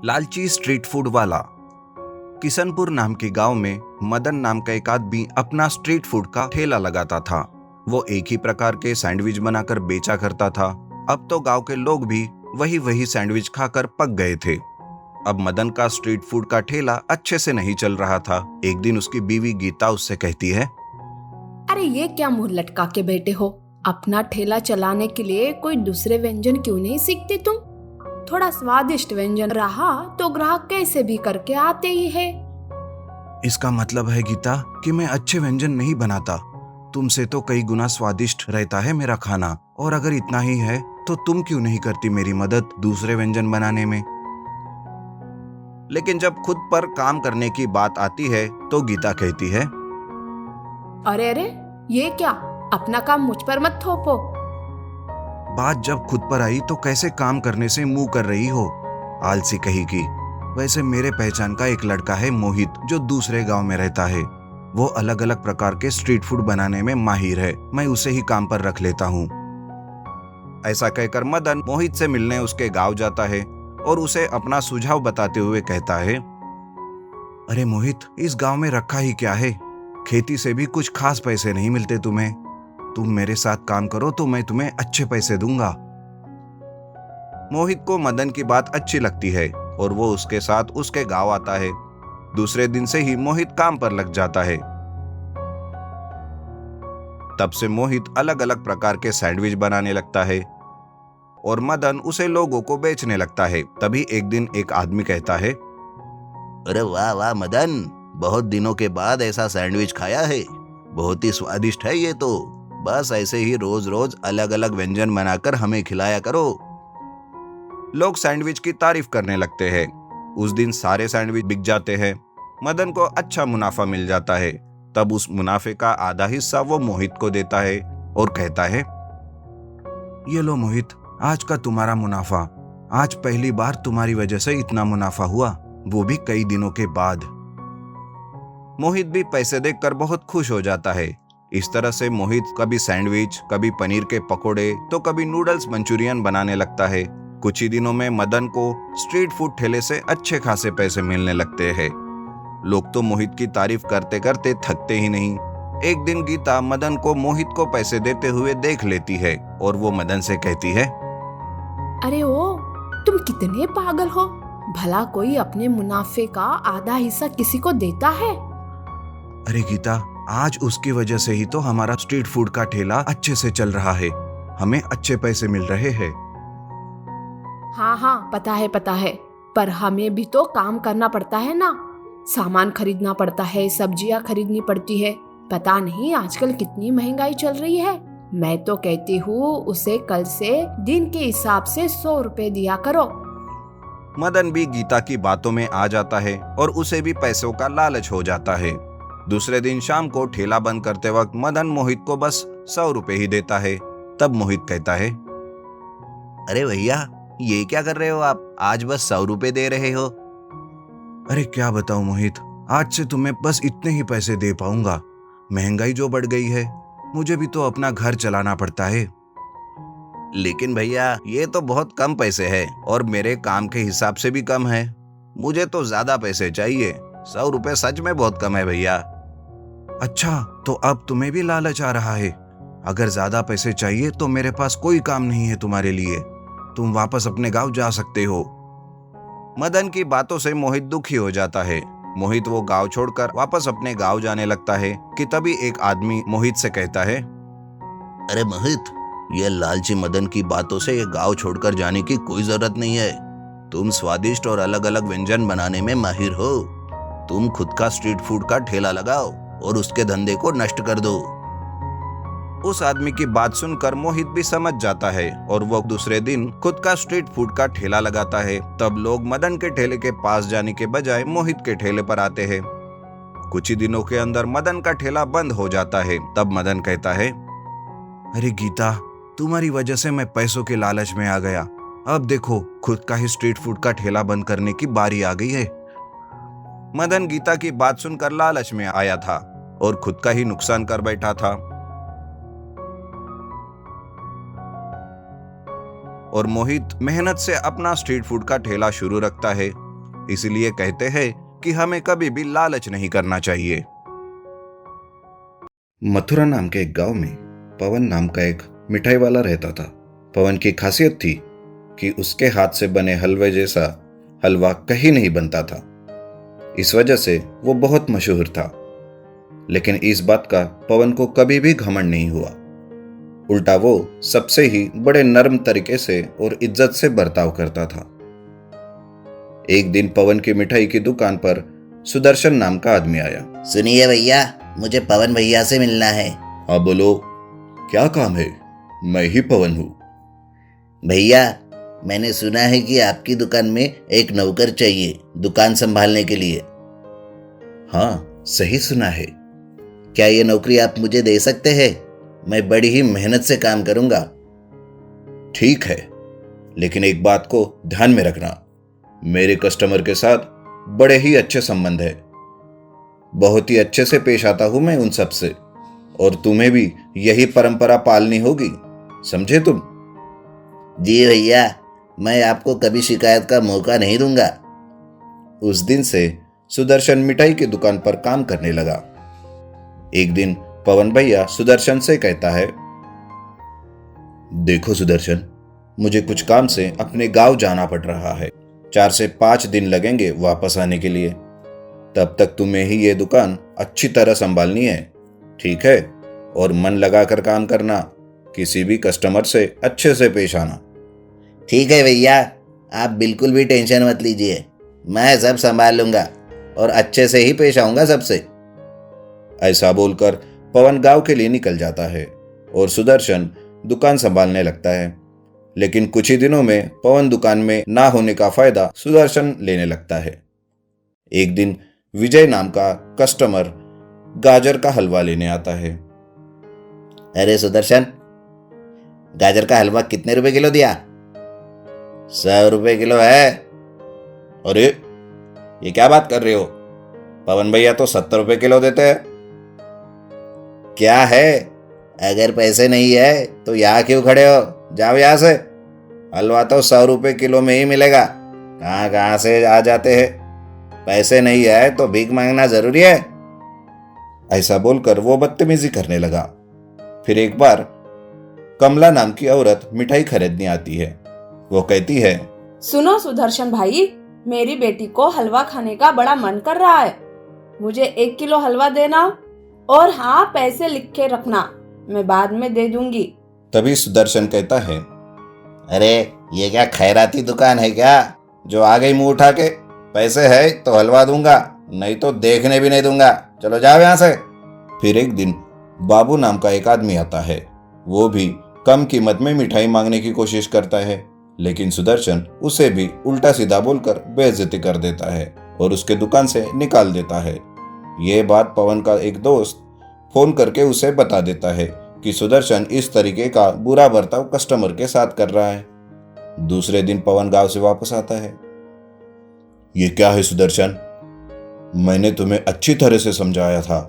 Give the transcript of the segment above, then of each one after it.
लालची street food वाला। किशनपुर नाम के गांव में मदन नाम का एक आदमी अपना स्ट्रीट फूड का ठेला लगाता था। वो एक ही प्रकार के सैंडविच बनाकर बेचा करता था। अब तो गांव के लोग भी वही सैंडविच खाकर पक गए थे। अब मदन का स्ट्रीट फूड का ठेला अच्छे से नहीं चल रहा था। एक दिन उसकी बीवी गीता उससे कहती है, अरे ये क्या मुंह लटका के बैठे हो? अपना ठेला चलाने के लिए कोई दूसरे व्यंजन क्यों नहीं सीखते तुम? थोड़ा स्वादिष्ट व्यंजन रहा तो ग्राहक कैसे भी करके आते ही है। इसका मतलब है गीता कि मैं अच्छे व्यंजन नहीं बनाता। तुमसे तो कई गुना स्वादिष्ट रहता है मेरा खाना। और अगर इतना ही है तो तुम क्यों नहीं करती मेरी मदद दूसरे व्यंजन बनाने में? लेकिन जब खुद पर काम करने की बात आती है तो गीता कहती है, अरे अरे, ये क्या? अपना काम मुझ पर मत थोपो। बात जब खुद पर आई तो कैसे काम करने से मुंह कर रही हो? आलसी कहेगी। वैसे मेरे पहचान का एक लड़का है मोहित, जो दूसरे गांव में रहता है। वो अलग अलग प्रकार के स्ट्रीट फूड बनाने में माहिर है। मैं उसे ही काम पर रख लेता हूँ। ऐसा कहकर मदन मोहित से मिलने उसके गांव जाता है और उसे अपना सुझाव बताते हुए कहता है, अरे मोहित, इस गांव में रखा ही क्या है? खेती से भी कुछ खास पैसे नहीं मिलते तुम्हें। तुम मेरे साथ काम करो तो मैं तुम्हें अच्छे पैसे दूंगा। मोहित को मदन की बात अच्छी लगती है और वो उसके साथ उसके गांव आता है। दूसरे दिन से ही मोहित काम पर लग जाता है। तब से मोहित अलग अलग प्रकार के सैंडविच बनाने लगता है और मदन उसे लोगों को बेचने लगता है। तभी एक दिन एक आदमी कहता है, अरे वाह वाह मदन, बहुत दिनों के बाद ऐसा सैंडविच खाया है। बहुत ही स्वादिष्ट है ये तो। बस ऐसे ही रोज रोज अलग अलग व्यंजन बनाकर हमें खिलाया करो। लोग सैंडविच की तारीफ करने लगते हैं। उस दिन सारे सैंडविच बिक जाते हैं। मदन को अच्छा मुनाफा मिल जाता है। तब उस मुनाफे का आधा हिस्सा वो मोहित को देता है और कहता है, ये लो मोहित, आज का तुम्हारा मुनाफा। आज पहली बार तुम्हारी वजह से इतना मुनाफा हुआ, वो भी कई दिनों के बाद। मोहित भी पैसे देखकर बहुत खुश हो जाता है। इस तरह से मोहित कभी सैंडविच, कभी पनीर के पकोड़े, तो कभी नूडल्स मंचूरियन बनाने लगता है। कुछ ही दिनों में मदन को स्ट्रीट फूड ठेले से अच्छे खासे पैसे मिलने लगते हैं। लोग तो मोहित की तारीफ करते करते थकते ही नहीं। एक दिन गीता मदन को मोहित को पैसे देते हुए देख लेती है और वो मदन से कहती है, अरे ओ, तुम कितने पागल हो? भला कोई अपने मुनाफे का आधा हिस्सा किसी को देता है? अरे गीता, आज उसकी वजह से ही तो हमारा स्ट्रीट फूड का ठेला अच्छे से चल रहा है। हमें अच्छे पैसे मिल रहे हैं। हाँ, पता है, पर हमें भी तो काम करना पड़ता है ना। सामान खरीदना पड़ता है, सब्जियां खरीदनी पड़ती है। पता नहीं आजकल कितनी महंगाई चल रही है। मैं तो कहती हूँ उसे कल से दिन के हिसाब से 100 रुपए दिया करो। मदन भी गीता की बातों में आ जाता है और उसे भी पैसों का लालच हो जाता है। दूसरे दिन शाम को ठेला बंद करते वक्त मदन मोहित को बस 100 रुपए ही देता है। तब मोहित कहता है, अरे भैया, ये क्या कर रहे हो आप? आज बस 100 रुपए दे रहे हो। अरे क्या बताऊं मोहित, आज से तुम्हें बस इतने ही पैसे दे पाऊंगा। महंगाई जो बढ़ गई है, मुझे भी तो अपना घर चलाना पड़ता है। लेकिन भैया, ये तो बहुत कम पैसे है और मेरे काम के हिसाब से भी कम है। मुझे तो ज्यादा पैसे चाहिए। 100 रुपए सच में बहुत कम है भैया। अच्छा, तो अब तुम्हें भी लालच आ रहा है? अगर ज्यादा पैसे चाहिए तो मेरे पास कोई काम नहीं है तुम्हारे लिए। तुम वापस अपने गांव जा सकते हो। मदन की बातों से मोहित दुखी हो जाता है। मोहित वो गांव छोड़कर वापस अपने गांव जाने लगता है कि तभी एक आदमी मोहित से कहता है, अरे मोहित, ये लालची मदन की बातों से ये गांव छोड़कर जाने की कोई जरूरत नहीं है। तुम स्वादिष्ट और अलग अलग व्यंजन बनाने में माहिर हो। तुम खुद का स्ट्रीट फूड का ठेला लगाओ और उसके धंधे को नष्ट कर दो। उस आदमी की बात सुनकर मोहित भी समझ जाता है और वो दूसरे दिन खुद का स्ट्रीट फूड का ठेला लगाता है। तब लोग मदन के ठेले के पास जाने के बजाय मोहित के ठेले पर आते हैं। कुछ ही दिनों के अंदर मदन का ठेला बंद हो जाता है। तब मदन कहता है, अरे गीता, तुम्हारी वजह से मैं पैसों के लालच में आ गया। अब देखो, खुद का ही स्ट्रीट फूड का ठेला बंद करने की बारी आ गई है। मदन गीता की बात सुनकर लालच में आया था और खुद का ही नुकसान कर बैठा था। और मोहित मेहनत से अपना स्ट्रीट फूड का ठेला शुरू रखता है इसलिए कहते हैं कि हमें कभी भी लालच नहीं करना चाहिए। मथुरा नाम के एक गांव में पवन नाम का एक मिठाई वाला रहता था। पवन की खासियत थी कि उसके हाथ से बने हलवे जैसा हलवा कहीं नहीं बनता था। इस वजह से वो बहुत मशहूर था। लेकिन इस बात का पवन को कभी भी घमंड नहीं हुआ। उल्टा वो सबसे ही बड़े नर्म तरीके से और इज्जत से बर्ताव करता था। एक दिन पवन की मिठाई की दुकान पर सुदर्शन नाम का आदमी आया। सुनिए भैया, मुझे पवन भैया से मिलना है। हाँ बोलो, क्या काम है? मैं ही पवन हूँ। भैया, मैंने सुना है कि आपकी दुकान में एक नौकर चाहिए दुकान संभालने के लिए। हाँ, सही सुना है। क्या ये नौकरी आप मुझे दे सकते हैं? मैं बड़ी ही मेहनत से काम करूंगा। ठीक है, लेकिन एक बात को ध्यान में रखना, मेरे कस्टमर के साथ बड़े ही अच्छे संबंध है। बहुत ही अच्छे से पेश आता हूं मैं उन सब से, और तुम्हें भी यही परंपरा पालनी होगी, समझे तुम? जी भैया, मैं आपको कभी शिकायत का मौका नहीं दूंगा। उस दिन से सुदर्शन मिठाई की दुकान पर काम करने लगा। एक दिन पवन भैया सुदर्शन से कहता है, देखो सुदर्शन, मुझे कुछ काम से अपने गांव जाना पड़ रहा है। 4 से 5 दिन लगेंगे वापस आने के लिए। तब तक तुम्हें ही ये दुकान अच्छी तरह संभालनी है, ठीक है? और मन लगाकर काम करना, किसी भी कस्टमर से अच्छे से पेश आना। ठीक है भैया, आप बिल्कुल भी टेंशन मत लीजिए, मैं सब संभाल लूंगा और अच्छे से ही पेश आऊंगा सबसे। ऐसा बोलकर पवन गांव के लिए निकल जाता है और सुदर्शन दुकान संभालने लगता है। लेकिन कुछ ही दिनों में पवन दुकान में ना होने का फायदा सुदर्शन लेने लगता है। एक दिन विजय नाम का कस्टमर गाजर का हलवा लेने आता है। अरे सुदर्शन, गाजर का हलवा कितने रुपए किलो दिया? 100 रुपए किलो है। अरे ये क्या बात कर रहे हो? पवन भैया तो 70 रुपए किलो देते हैं। क्या है, अगर पैसे नहीं है तो यहाँ क्यों खड़े हो? जाओ यहाँ से। हलवा तो 100 रुपए किलो में ही मिलेगा, कहाँ कहाँ से आ जाते हैं। पैसे नहीं है तो भीख मांगना जरूरी है? ऐसा बोलकर वो बदतमीजी करने लगा। फिर एक बार कमला नाम की औरत मिठाई खरीदने आती है। वो कहती है, सुनो सुदर्शन भाई, मेरी बेटी को हलवा खाने का बड़ा मन कर रहा है। मुझे 1 किलो हलवा देना, और हाँ, पैसे लिख के रखना, मैं बाद में दे दूंगी। तभी सुदर्शन कहता है, अरे ये क्या खैराती दुकान है क्या, जो आ गई मुंह उठा के? पैसे है तो हलवा दूंगा, नहीं तो देखने भी नहीं दूंगा। चलो जाओ यहाँ से। फिर एक दिन बाबू नाम का एक आदमी आता है। वो भी कम कीमत में मिठाई मांगने की कोशिश करता है, लेकिन सुदर्शन उसे भी उल्टा सीधा बोलकर बेइज्जती कर देता है और उसके दुकान से निकाल देता है। ये बात पवन का एक दोस्त फोन करके उसे बता देता है कि सुदर्शन इस तरीके का बुरा बर्ताव कस्टमर के साथ कर रहा है। दूसरे दिन पवन गांव से वापस आता है। ये क्या है सुदर्शन? मैंने तुम्हें अच्छी तरह से समझाया था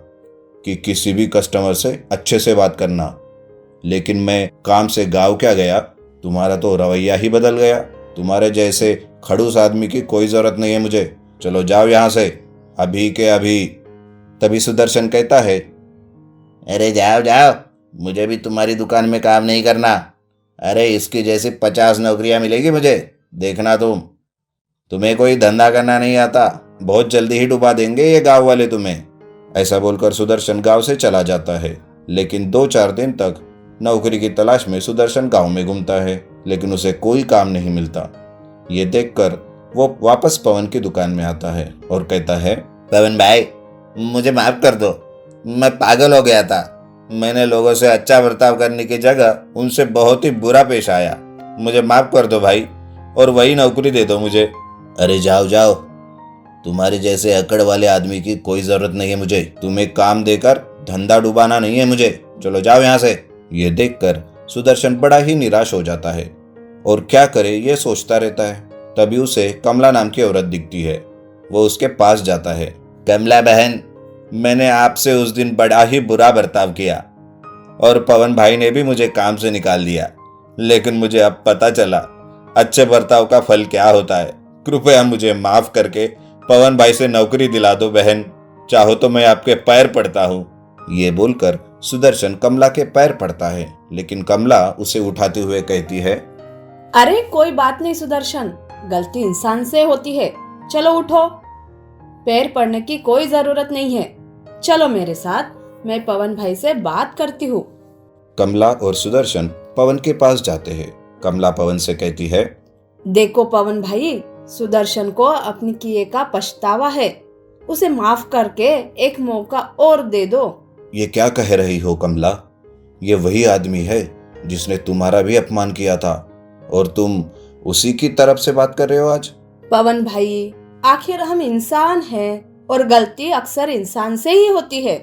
कि किसी भी कस्टमर से अच्छे से बात करना, लेकिन मैं काम से गांव क्या गया, तुम्हारा तो रवैया ही बदल गया। तुम्हारे जैसे खड़ूस आदमी की कोई जरूरत नहीं है मुझे। चलो जाओ यहाँ से, अभी के अभी। तभी सुदर्शन कहता है, अरे जाओ जाओ, मुझे भी तुम्हारी दुकान में काम नहीं करना। अरे इसकी जैसी 50 नौकरियां मिलेगी मुझे, देखना तुम्हें कोई धंधा करना नहीं आता, बहुत जल्दी ही डुबा देंगे ये गांव वाले तुम्हें। ऐसा बोलकर सुदर्शन गांव से चला जाता है। लेकिन 2-4 दिन तक नौकरी की तलाश में सुदर्शन गांव में घूमता है, लेकिन उसे कोई काम नहीं मिलता। ये देखकर वो वापस पवन की दुकान में आता है और कहता है, पवन भाई, मुझे माफ कर दो, मैं पागल हो गया था। मैंने लोगों से अच्छा बर्ताव करने की जगह उनसे बहुत ही बुरा पेश आया। मुझे माफ कर दो भाई, और वही नौकरी दे दो मुझे। अरे जाओ जाओ, तुम्हारे जैसे अकड़ वाले आदमी की कोई जरूरत नहीं है मुझे। तुम्हें काम देकर धंधा डुबाना नहीं है मुझे, चलो जाओ यहाँ से। ये देखकर सुदर्शन बड़ा ही निराश हो जाता है और क्या करे ये सोचता रहता है। तभी उसे कमला नाम की औरत दिखती है। वो उसके पास जाता है। कमला बहन, मैंने आपसे उस दिन बड़ा ही बुरा बर्ताव किया और पवन भाई ने भी मुझे काम से निकाल दिया, लेकिन मुझे अब पता चला अच्छे बर्ताव का फल क्या होता है। कृपया मुझे माफ करके पवन भाई से नौकरी दिला दो बहन। चाहो तो मैं आपके पैर पड़ता हूँ। ये बोलकर सुदर्शन कमला के पैर पड़ता है, लेकिन कमला उसे उठाते हुए कहती है, अरे कोई बात नहीं सुदर्शन, गलती इंसान से होती है। चलो उठो, पैर पड़ने की कोई जरूरत नहीं है। चलो मेरे साथ, मैं पवन भाई से बात करती हूँ। कमला और सुदर्शन पवन के पास जाते हैं। कमला पवन से कहती है, देखो पवन भाई, सुदर्शन को अपने किए का पछतावा है। उसे माफ करके एक मौका और दे दो। ये क्या कह रही हो कमला? ये वही आदमी है जिसने तुम्हारा भी अपमान किया था, और तुम उसी की तरफ से बात कर रहे हो आज? पवन भाई, आखिर हम इंसान हैं और गलती अक्सर इंसान से ही होती है।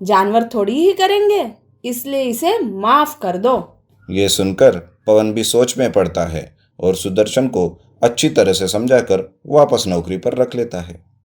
जानवर थोड़ी ही करेंगे, इसलिए इसे माफ कर दो। ये सुनकर पवन भी सोच में पड़ता है और सुदर्शन को अच्छी तरह से समझाकर वापस नौकरी पर रख लेता है।